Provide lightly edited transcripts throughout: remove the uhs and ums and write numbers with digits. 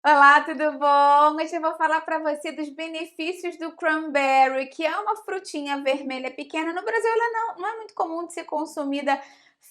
Olá, tudo bom? Hoje eu vou falar para você dos benefícios do cranberry, que é uma frutinha vermelha pequena. No Brasil ela não é muito comum de ser consumida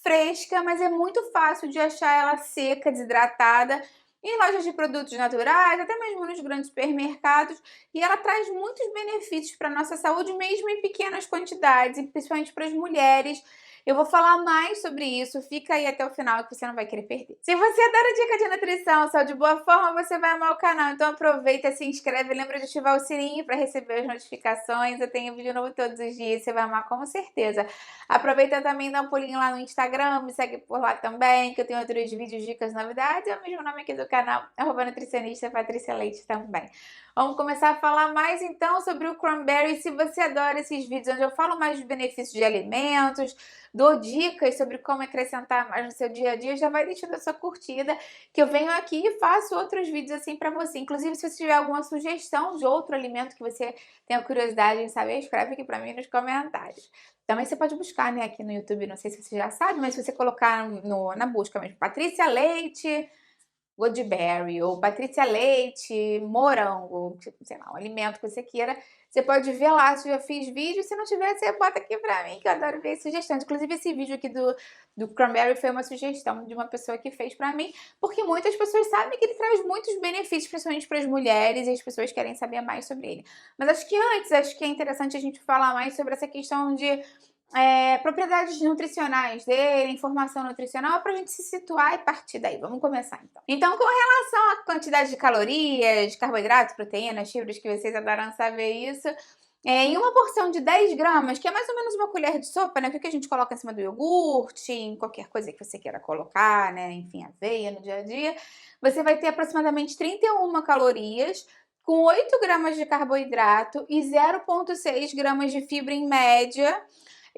fresca, mas é muito fácil de achar ela seca, desidratada, em lojas de produtos naturais, até mesmo nos grandes supermercados. E ela traz muitos benefícios para a nossa saúde, mesmo em pequenas quantidades, e principalmente para as mulheres. Eu vou falar mais sobre isso, fica aí até o final que você não vai querer perder. Se você adora dica de nutrição, saúde de boa forma, você vai amar o canal. Então aproveita, se inscreve, lembra de ativar o sininho para receber as notificações. Eu tenho vídeo novo todos os dias, você vai amar com certeza. Aproveita também, dá um pulinho lá no Instagram, me segue por lá também, que eu tenho outros vídeos, dicas, novidades. É o mesmo nome aqui do canal, @nutricionista Patrícia Leite também. Vamos começar a falar mais então sobre o cranberry. Se você adora esses vídeos onde eu falo mais de benefícios de alimentos, dou dicas sobre como acrescentar mais no seu dia a dia, já vai deixando a sua curtida, que eu venho aqui e faço outros vídeos assim pra você. Inclusive, se você tiver alguma sugestão de outro alimento que você tenha curiosidade em saber, escreve aqui pra mim nos comentários. Também você pode buscar, né, aqui no YouTube, não sei se você já sabe, mas se você colocar na busca mesmo, Patrícia Leite Goodberry ou Patrícia Leite, morango, tipo, sei lá, um alimento que você queira, você pode ver lá se eu já fiz vídeo. Se não tiver, você bota aqui pra mim, que eu adoro ver sugestões. Inclusive, esse vídeo aqui do cranberry foi uma sugestão de uma pessoa que fez pra mim, porque muitas pessoas sabem que ele traz muitos benefícios, principalmente para as mulheres, e as pessoas querem saber mais sobre ele. Mas acho que é interessante a gente falar mais sobre essa questão de propriedades nutricionais dele, informação nutricional, para a gente se situar e partir daí. Vamos começar então. Então, com relação à quantidade de calorias, carboidratos, proteínas, fibras, que vocês adoram saber isso, em uma porção de 10 gramas, que é mais ou menos uma colher de sopa, né? O que a gente coloca em cima do iogurte, em qualquer coisa que você queira colocar, né? Enfim, aveia no dia a dia, você vai ter aproximadamente 31 calorias, com 8 gramas de carboidrato e 0,6 gramas de fibra em média.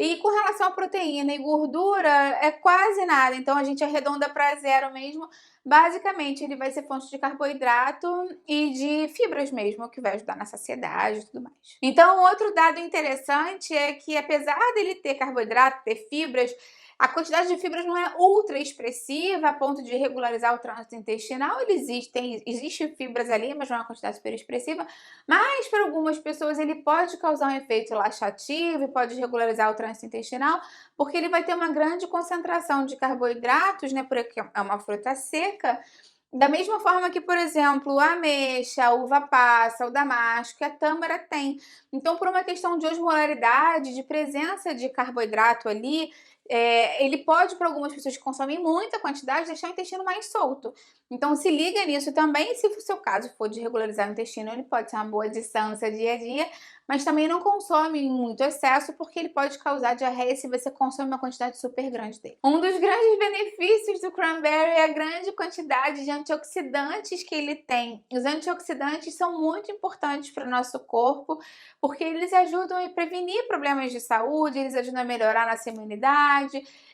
E com relação à proteína e gordura, é quase nada, então a gente arredonda para zero mesmo. Basicamente, ele vai ser fonte de carboidrato e de fibras mesmo, que vai ajudar na saciedade e tudo mais. Então, outro dado interessante é que, apesar dele ter carboidrato, ter fibras, a quantidade de fibras não é ultra expressiva a ponto de regularizar o trânsito intestinal. Existe fibras ali, mas não é uma quantidade super expressiva. Mas para algumas pessoas ele pode causar um efeito laxativo e pode regularizar o trânsito intestinal, porque ele vai ter uma grande concentração de carboidratos, né? Porque é uma fruta seca. Da mesma forma que, por exemplo, a ameixa, a uva passa, o damasco e a tâmara tem. Então, por uma questão de osmolaridade, de presença de carboidrato ali, ele pode, para algumas pessoas que consomem muita quantidade, deixar o intestino mais solto. Então, se liga nisso também. Se o seu caso for de regularizar o intestino, ele pode ser uma boa adição no seu dia a dia, mas também não consome em muito excesso, porque ele pode causar diarreia se você consome uma quantidade super grande dele. Um dos grandes benefícios do cranberry é a grande quantidade de antioxidantes que ele tem. Os antioxidantes são muito importantes para o nosso corpo, porque eles ajudam a prevenir problemas de saúde, eles ajudam a melhorar a nossa imunidade,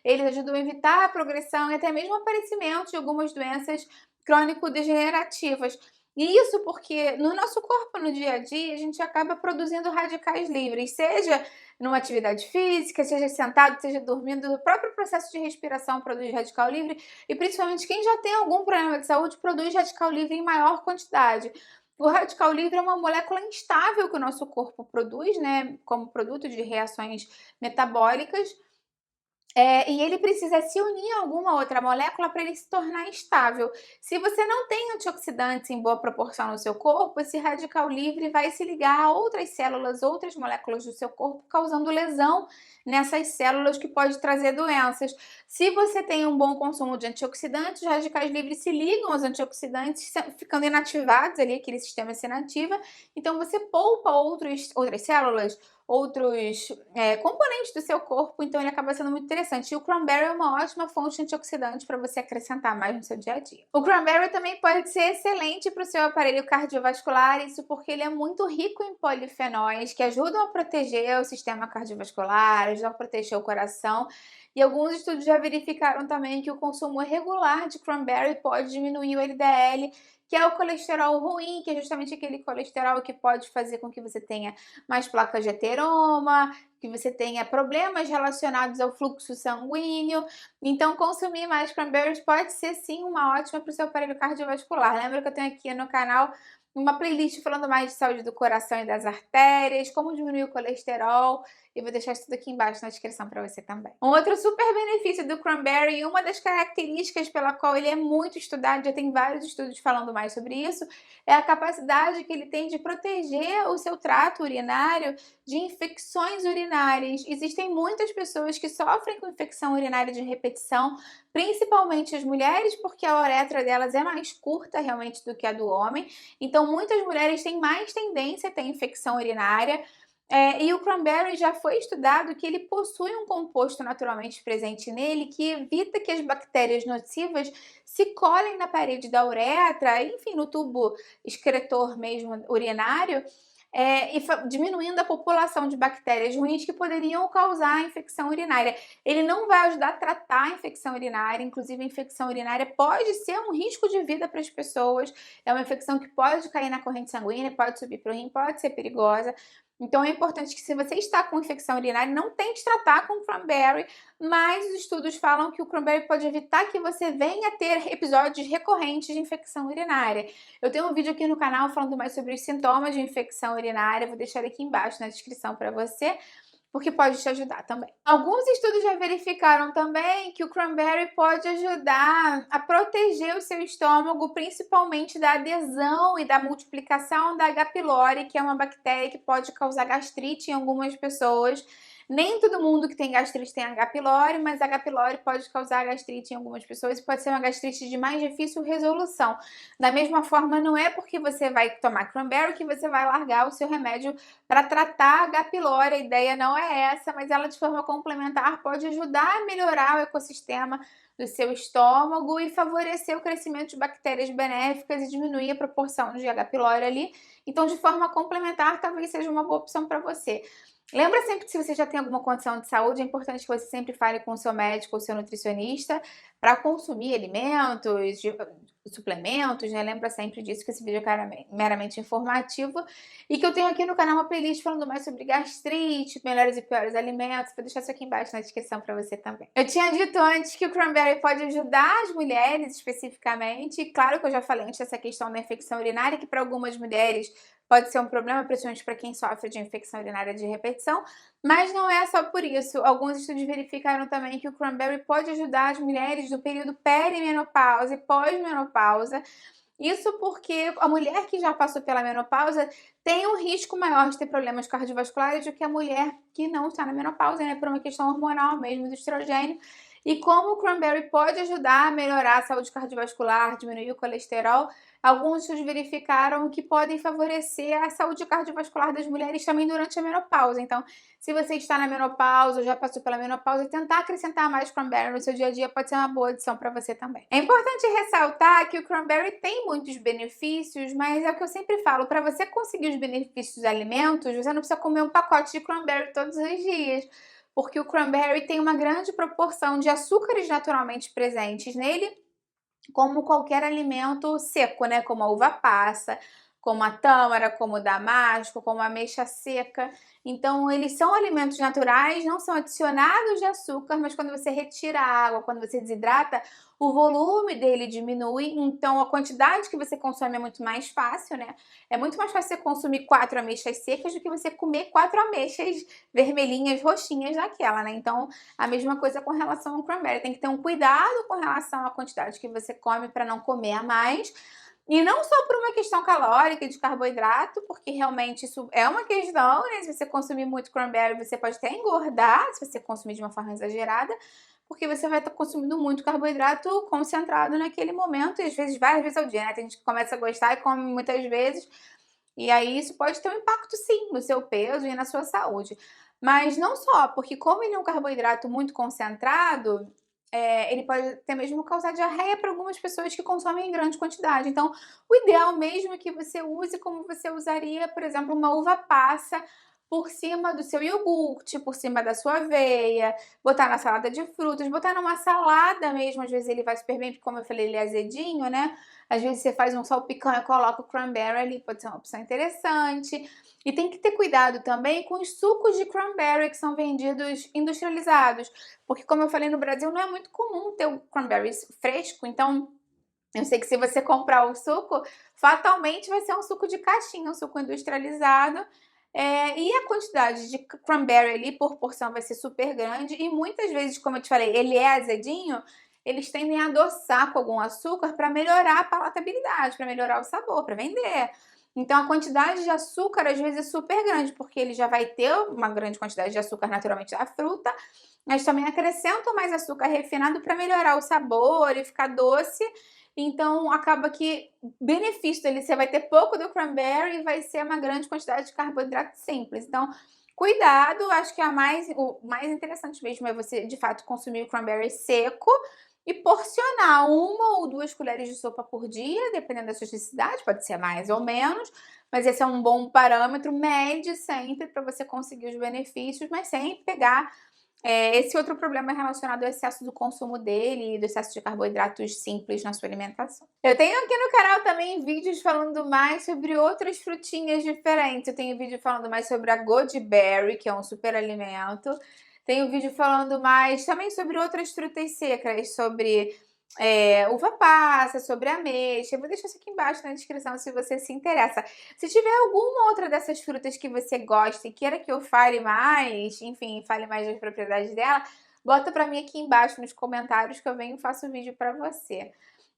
eles ajudam a evitar a progressão e até mesmo o aparecimento de algumas doenças crônico-degenerativas. E isso porque no nosso corpo, no dia a dia, a gente acaba produzindo radicais livres, seja numa atividade física, seja sentado, seja dormindo, o próprio processo de respiração produz radical livre, e principalmente quem já tem algum problema de saúde produz radical livre em maior quantidade. O radical livre é uma molécula instável que o nosso corpo produz, né, como produto de reações metabólicas, e ele precisa se unir a alguma outra molécula para ele se tornar estável. Se você não tem antioxidantes em boa proporção no seu corpo, esse radical livre vai se ligar a outras células, outras moléculas do seu corpo, causando lesão nessas células, que pode trazer doenças. Se você tem um bom consumo de antioxidantes, os radicais livres se ligam aos antioxidantes, ficando inativados ali, aquele sistema se inativa. Então você poupa outras células, outros componentes do seu corpo, então ele acaba sendo muito interessante. E o cranberry é uma ótima fonte de antioxidante para você acrescentar mais no seu dia a dia. O cranberry também pode ser excelente para o seu aparelho cardiovascular, isso porque ele é muito rico em polifenóis, que ajudam a proteger o sistema cardiovascular, ajudam a proteger o coração. E alguns estudos já verificaram também que o consumo regular de cranberry pode diminuir o LDL, que é o colesterol ruim, que é justamente aquele colesterol que pode fazer com que você tenha mais placas de ateroma, que você tenha problemas relacionados ao fluxo sanguíneo. Então, consumir mais cranberries pode ser sim uma ótima para o seu aparelho cardiovascular. Lembra que eu tenho aqui no canal uma playlist falando mais de saúde do coração e das artérias, como diminuir o colesterol, e vou deixar isso tudo aqui embaixo na descrição para você também. Um outro super benefício do cranberry, e uma das características pela qual ele é muito estudado, já tem vários estudos falando mais sobre isso, é a capacidade que ele tem de proteger o seu trato urinário de infecções urinárias. Existem muitas pessoas que sofrem com infecção urinária de repetição, principalmente as mulheres, porque a uretra delas é mais curta realmente do que a do homem. Então, muitas mulheres têm mais tendência a ter infecção urinária. E o cranberry já foi estudado que ele possui um composto naturalmente presente nele que evita que as bactérias nocivas se colhem na parede da uretra, enfim, no tubo excretor mesmo urinário, diminuindo a população de bactérias ruins que poderiam causar infecção urinária. Ele não vai ajudar a tratar a infecção urinária, inclusive a infecção urinária pode ser um risco de vida para as pessoas, é uma infecção que pode cair na corrente sanguínea, pode subir para o rim, pode ser perigosa. Então é importante que, se você está com infecção urinária, não tente tratar com cranberry, mas os estudos falam que o cranberry pode evitar que você venha a ter episódios recorrentes de infecção urinária. Eu tenho um vídeo aqui no canal falando mais sobre os sintomas de infecção urinária, vou deixar aqui embaixo na descrição para você, porque pode te ajudar também. Alguns estudos já verificaram também que o cranberry pode ajudar a proteger o seu estômago, principalmente da adesão e da multiplicação da H. pylori, que é uma bactéria que pode causar gastrite em algumas pessoas. Nem todo mundo que tem gastrite tem H. pylori, mas H. pylori pode causar gastrite em algumas pessoas e pode ser uma gastrite de mais difícil resolução. Da mesma forma, não é porque você vai tomar cranberry que você vai largar o seu remédio para tratar H. pylori. A ideia não é essa, mas ela, de forma complementar, pode ajudar a melhorar o ecossistema do seu estômago e favorecer o crescimento de bactérias benéficas e diminuir a proporção de H. pylori ali. Então, de forma complementar, talvez seja uma boa opção para você. Lembra sempre que, se você já tem alguma condição de saúde, é importante que você sempre fale com o seu médico ou seu nutricionista para consumir alimentos, suplementos, né? Lembra sempre disso, que esse vídeo é meramente informativo. E que eu tenho aqui no canal uma playlist falando mais sobre gastrite, melhores e piores alimentos. Vou deixar isso aqui embaixo na descrição para você também. Eu tinha dito antes que o cranberry pode ajudar as mulheres especificamente. E claro que eu já falei antes dessa questão da infecção urinária, que para algumas mulheres pode ser um problema, principalmente para quem sofre de infecção urinária de repetição, mas não é só por isso. Alguns estudos verificaram também que o cranberry pode ajudar as mulheres no período perimenopausa e pós-menopausa. Isso porque a mulher que já passou pela menopausa tem um risco maior de ter problemas cardiovasculares do que a mulher que não está na menopausa, né? Por uma questão hormonal mesmo, do estrogênio. E como o cranberry pode ajudar a melhorar a saúde cardiovascular, diminuir o colesterol, alguns estudos verificaram que podem favorecer a saúde cardiovascular das mulheres também durante a menopausa. Então, se você está na menopausa ou já passou pela menopausa, tentar acrescentar mais cranberry no seu dia a dia pode ser uma boa adição para você também. É importante ressaltar que o cranberry tem muitos benefícios, mas é o que eu sempre falo, para você conseguir os benefícios dos alimentos, você não precisa comer um pacote de cranberry todos os dias, porque o cranberry tem uma grande proporção de açúcares naturalmente presentes nele, como qualquer alimento seco, né? Como a uva passa, como a tâmara, como o damasco, como a ameixa seca. Então, eles são alimentos naturais, não são adicionados de açúcar, mas quando você retira a água, quando você desidrata, o volume dele diminui, então a quantidade que você consome é muito mais fácil, né? É muito mais fácil você consumir 4 ameixas secas do que você comer 4 ameixas vermelhinhas, roxinhas daquela, né? Então, a mesma coisa com relação ao cranberry. Tem que ter um cuidado com relação à quantidade que você come para não comer a mais. E não só por uma questão calórica de carboidrato, porque realmente isso é uma questão, né? Se você consumir muito cranberry, você pode até engordar, se você consumir de uma forma exagerada, porque você vai estar consumindo muito carboidrato concentrado naquele momento, e às vezes várias vezes ao dia, né? Tem gente que começa a gostar e come muitas vezes, e aí isso pode ter um impacto, sim, no seu peso e na sua saúde. Mas não só, porque como ele é um carboidrato muito concentrado, ele pode até mesmo causar diarreia para algumas pessoas que consomem em grande quantidade. Então, o ideal mesmo é que você use como você usaria, por exemplo, uma uva passa, por cima do seu iogurte, por cima da sua aveia, botar na salada de frutas, botar numa salada mesmo, às vezes ele vai super bem, porque como eu falei, ele é azedinho, né, às vezes você faz um salpicão e coloca o cranberry ali, pode ser uma opção interessante. E tem que ter cuidado também com os sucos de cranberry que são vendidos industrializados, porque como eu falei, no Brasil não é muito comum ter o cranberry fresco, então eu sei que se você comprar o suco, fatalmente vai ser um suco de caixinha, um suco industrializado, e a quantidade de cranberry ali por porção vai ser super grande e muitas vezes, como eu te falei, ele é azedinho, eles tendem a adoçar com algum açúcar para melhorar a palatabilidade, para melhorar o sabor, para vender. Então a quantidade de açúcar às vezes é super grande, porque ele já vai ter uma grande quantidade de açúcar naturalmente da fruta, mas também acrescentam mais açúcar refinado para melhorar o sabor e ficar doce. Então acaba que o benefício dele, você vai ter pouco do cranberry e vai ser uma grande quantidade de carboidrato simples. Então, cuidado, acho que o mais interessante mesmo é você, de fato, consumir o cranberry seco e porcionar 1 ou 2 colheres de sopa por dia, dependendo da sua necessidade, pode ser mais ou menos, mas esse é um bom parâmetro. Mede sempre para você conseguir os benefícios, mas sem pegar esse outro problema é relacionado ao excesso do consumo dele e do excesso de carboidratos simples na sua alimentação. Eu tenho aqui no canal também vídeos falando mais sobre outras frutinhas diferentes. Eu tenho vídeo falando mais sobre a Goji-berry, que é um super alimento. Tenho vídeo falando mais também sobre outras frutas secas, sobre uva passa, sobre ameixa. Eu vou deixar isso aqui embaixo na descrição se você se interessa. Se tiver alguma outra dessas frutas que você gosta e queira que eu fale mais, enfim, fale mais das propriedades dela, bota pra mim aqui embaixo nos comentários que eu venho e faço vídeo pra você.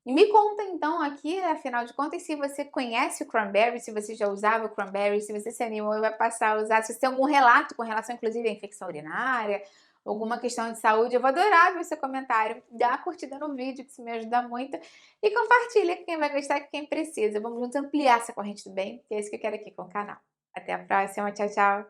E me conta então aqui, afinal de contas, se você conhece o cranberry, se você já usava o cranberry, se você se animou e vai passar a usar, se você tem algum relato com relação, inclusive, à infecção urinária, alguma questão de saúde, eu vou adorar ver seu comentário. Dá uma curtida no vídeo, que isso me ajuda muito. E compartilha com quem vai gostar e com quem precisa. Vamos juntos ampliar essa corrente do bem, que é isso que eu quero aqui com o canal. Até a próxima, tchau, tchau!